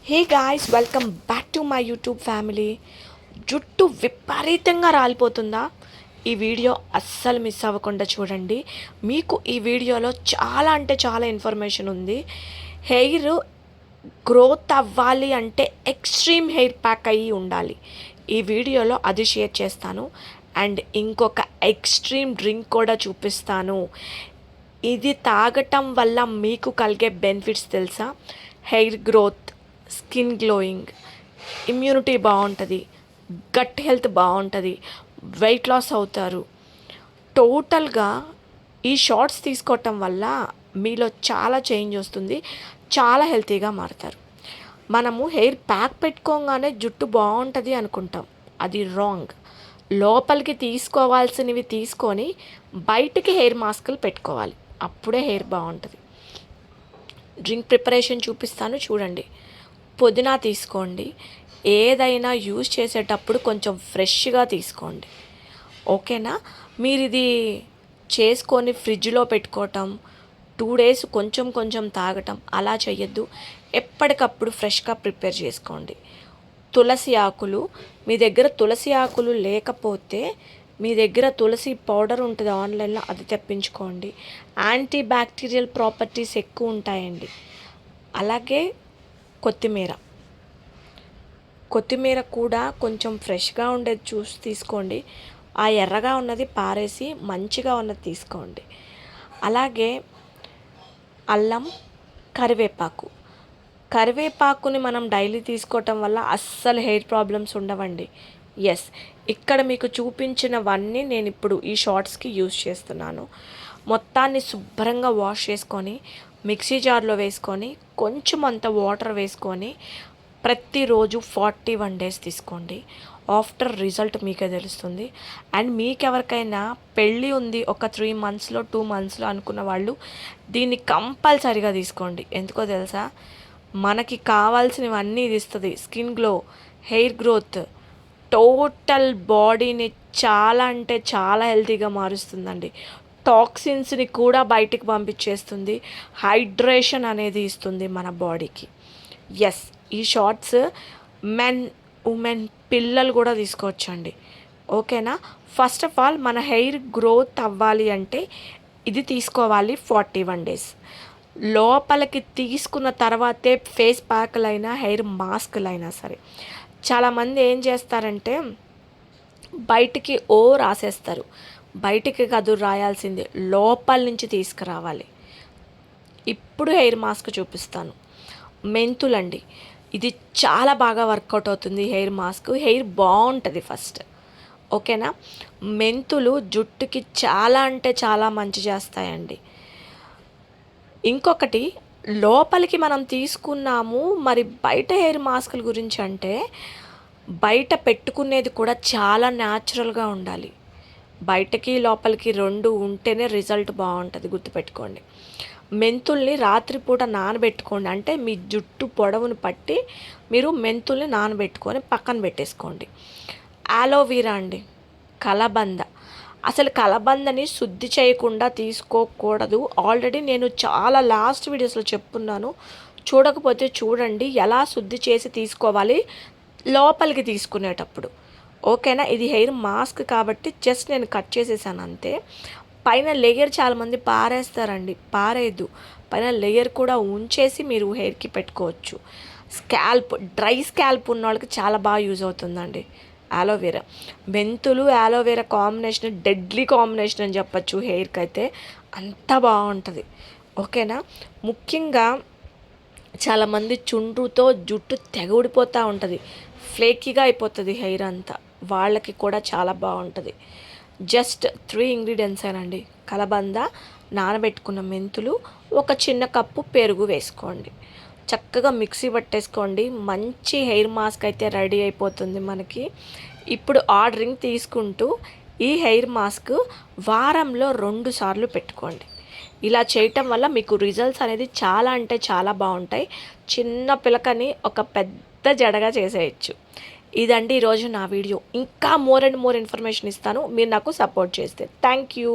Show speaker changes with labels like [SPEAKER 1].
[SPEAKER 1] Hey guys, welcome back to my YouTube family. జుట్టు విపరీతంగా రాలిపోతుందా? ఈ వీడియో అస్సలు మిస్ అవ్వకుండా చూడండి. మీకు ఈ వీడియోలో చాలా అంటే చాలా ఇన్ఫర్మేషన్ ఉంది. హెయిర్ గ్రోత్ అవ్వాలి అంటే ఎక్స్ట్రీమ్ హెయిర్ ప్యాక్ అయ్యి ఉండాలి. ఈ వీడియోలో అది షేర్ చేస్తాను. అండ్ ఇంకొక ఎక్స్ట్రీమ్ డ్రింక్ కూడా చూపిస్తాను. ఇది తాగటం వల్ల మీకు కలిగే బెనిఫిట్స్ తెలుసా? Hair growth, skin glowing, immunity బాగుంటుంది, గట్ హెల్త్ బాగుంటుంది, వెయిట్ లాస్ అవుతారు. టోటల్గా ఈ షార్ట్స్ తీసుకోవటం వల్ల మీలో చాలా చేంజ్ వస్తుంది, చాలా హెల్తీగా మారుతారు. మనము హెయిర్ ప్యాక్ పెట్టుకోగానే జుట్టు బాగుంటుంది అనుకుంటాం, అది రాంగ్. లోపలికి తీసుకోవాల్సినవి తీసుకొని బయటికి హెయిర్ మాస్కులు పెట్టుకోవాలి, అప్పుడే హెయిర్ బాగుంటుంది. డ్రింక్ ప్రిపరేషన్ చూపిస్తాను చూడండి. పుదీనా తీసుకోండి. ఏదైనా యూజ్ చేసేటప్పుడు కొంచెం ఫ్రెష్గా తీసుకోండి, ఓకేనా? మీరు ఇది చేసుకొని ఫ్రిడ్జ్లో పెట్టుకోవటం, 2 days కొంచెం కొంచెం తాగటం అలా చేయొద్దు. ఎప్పటికప్పుడు ఫ్రెష్గా ప్రిపేర్ చేసుకోండి. తులసి ఆకులు, మీ దగ్గర తులసి ఆకులు లేకపోతే మీ దగ్గర తులసి పౌడర్ ఉంటుంది ఆన్లైన్లో, అది తెప్పించుకోండి. యాంటీ బ్యాక్టీరియల్ ప్రాపర్టీస్ ఎక్కువ ఉంటాయండి. అలాగే కొత్తిమీర కూడా కొంచెం ఫ్రెష్గా ఉండేది చూసి తీసుకోండి. ఆ ఎర్రగా ఉన్నది పారేసి మంచిగా ఉన్నది తీసుకోండి. అలాగే అల్లం, కరివేపాకుని మనం డైలీ తీసుకోవటం వల్ల అస్సలు హెయిర్ ప్రాబ్లమ్స్ ఉండవండి. ఎస్, ఇక్కడ మీకు చూపించినవన్నీ నేను ఇప్పుడు ఈ షార్ట్స్కి యూజ్ చేస్తున్నాను. మొత్తాన్ని శుభ్రంగా వాష్ చేసుకొని మిక్సీ జార్లో వేసుకొని కొంచెం అంత వాటర్ వేసుకొని ప్రతిరోజు 41 days తీసుకోండి. ఆఫ్టర్ రిజల్ట్ మీకే తెలుస్తుంది. అండ్ మీకెవరికైనా పెళ్ళి ఉంది ఒక 3 monthsలో 2 monthsలో అనుకున్న వాళ్ళు దీన్ని కంపల్సరీగా తీసుకోండి. ఎందుకో తెలుసా? మనకి కావాల్సినవన్నీ ఇది ఇస్తుంది. Skin glow, hair growth, total బాడీని చాలా అంటే చాలా హెల్తీగా మారుస్తుందండి. టాక్సిన్స్ని కూడా బయటికి పంపించేస్తుంది. హైడ్రేషన్ అనేది ఇస్తుంది మన బాడీకి. ఎస్, ఈ షార్ట్స్ మెన్, ఉమెన్, పిల్లలు కూడా తీసుకోవచ్చండి, ఓకేనా? ఫస్ట్ ఆఫ్ ఆల్ మన హెయిర్ గ్రోత్ అవ్వాలి అంటే ఇది తీసుకోవాలి 41 days. లోపలికి తీసుకున్న తర్వాతే ఫేస్ ప్యాక్లైనా హెయిర్ మాస్క్లైనా సరే. చాలామంది ఏం చేస్తారంటే బయటికి రాసేస్తారు. బయటికి కాదు రాయాల్సింది, లోపల నుంచి తీసుకురావాలి. ఇప్పుడు హెయిర్ మాస్క్ చూపిస్తాను. మెంతులండి, ఇది చాలా బాగా వర్కౌట్ అవుతుంది. హెయిర్ మాస్క్, హెయిర్ బాగుంటుంది ఫస్ట్, ఓకేనా? మెంతులు జుట్టుకి చాలా అంటే చాలా మంచి చేస్తాయండి. ఇంకొకటి, లోపలికి మనం తీసుకున్నాము, మరి బయట హెయిర్ మాస్కుల గురించి అంటే బయట పెట్టుకునేది కూడా చాలా న్యాచురల్గా ఉండాలి. బయటకి లోపలికి 2 ఉంటేనే రిజల్ట్ బాగుంటుంది, గుర్తుపెట్టుకోండి. మెంతుల్ని రాత్రిపూట నానబెట్టుకోండి. అంటే మీ జుట్టు పొడవును పట్టి మీరు మెంతుల్ని నానబెట్టుకొని పక్కన పెట్టేసుకోండి. ఆలోవీరా అండి, కలబంద. అసలు కలబందని శుద్ధి చేయకుండా తీసుకోకూడదు. ఆల్రెడీ నేను చాలా లాస్ట్ వీడియోస్లో చెప్పున్నాను, చూడకపోతే చూడండి ఎలా శుద్ధి చేసి తీసుకోవాలి లోపలికి తీసుకునేటప్పుడు, ఓకేనా? ఇది హెయిర్ మాస్క్ కాబట్టి జస్ట్ నేను కట్ చేసేసాను అంతే. పైన లేయర్ చాలామంది పారేస్తారండి, పారేయద్దు. పైన లేయర్ కూడా ఉంచేసి మీరు హెయిర్కి పెట్టుకోవచ్చు. డ్రై స్కాల్ప్ ఉన్న వాళ్ళకి చాలా బాగా యూజ్ అవుతుందండి ఆలోవేరా. మెంతులు ఆలోవేరా కాంబినేషన్ డెడ్లీ కాంబినేషన్ అని చెప్పచ్చు. హెయిర్కి అయితే అంత బాగుంటుంది, ఓకేనా? ముఖ్యంగా చాలామంది చుండ్రుతో జుట్టు తెగ ఊడిపోతూ ఉంటుంది, ఫ్లేకీగా అయిపోతుంది హెయిర్ అంతా, వాళ్ళకి కూడా చాలా బాగుంటుంది. జస్ట్ 3 ingredients అండి. కలబంద, నానబెట్టుకున్న మెంతులు, ఒక చిన్న కప్పు పెరుగు వేసుకోండి. చక్కగా మిక్సీ పట్టేసుకోండి. మంచి హెయిర్ మాస్క్ అయితే రెడీ అయిపోతుంది మనకి. ఇప్పుడు ఆ డ్రింక్ తీసుకుంటూ ఈ హెయిర్ మాస్క్ వారంలో 2 సార్లు పెట్టుకోండి. ఇలా చేయటం వల్ల మీకు రిజల్ట్స్ అనేది చాలా అంటే చాలా బాగుంటాయి. చిన్న పిలకని ఒక పెద్ద జడగా చేసేయచ్చు. ఇదండి ఈరోజు నా వీడియో. ఇంకా మోర్ అండ్ మోర్ ఇన్ఫర్మేషన్ ఇస్తాను మీరు నాకు సపోర్ట్ చేస్తే. Thank you.